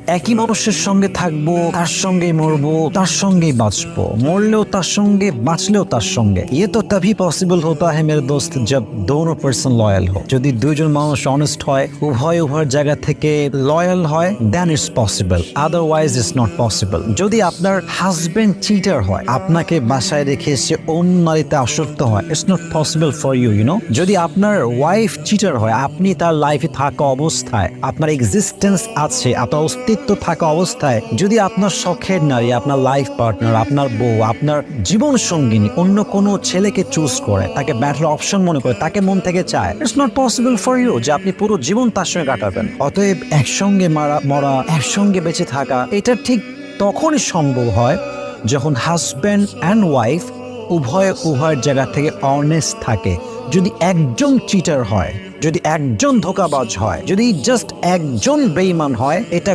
একই মানুষের সঙ্গে থাকবো, তার সঙ্গেই মরবো, তার সঙ্গেই বাঁচবো, মরলেও তার সঙ্গে, বাঁচলেও তার সঙ্গে। ये तो तभी पॉसिबल होता है मेरे दोस्त जब दोनों पर्सन लॉयल हो। যদি দুইজন মানুষ অনেস্ট হয়, উভয়ের জায়গা থেকে লয়াল হয়, then it's possible, otherwise it's not possible. যদি আপনার হাজবেন্ড চিটার হয়, আপনাকে বাসায় রেখে সে অন্য নারীতে আসক্ত হয়, it's not possible for you, you know. যদি আপনার ওয়াইফ চিটার হয়, আপনি তার লাইফে থাকা অবস্থায়, আপনার এক্সিস্টেন্স আছে, আপনার অস্তিত্ব থাকা অবস্থায় যদি আপনার শখের নারী, আপনার লাইফ পার্টনার, আপনার বউ, আপনার জীবন সঙ্গিনী অন্য কোনো ছেলেকে চুজ করে, তাকে বেটার অপশন মনে করে, তাকে মন থেকে চায়, it's not possible for you যে আপনি পুরো জীবন তার সঙ্গে কাটাবেন। অতএব একসঙ্গে মরা, একসঙ্গে বেঁচে থাকা, এটা ঠিক তখনই সম্ভব হয় যখন হাজব্যান্ড অ্যান্ড ওয়াইফ উভয়ের জায়গা থেকে অনেস্ট থাকে। যদি একজন চিটার হয়, যদি একজন ধোঁকাবাজ হয়, যদি জাস্ট একজন বেঈমান হয়, এটা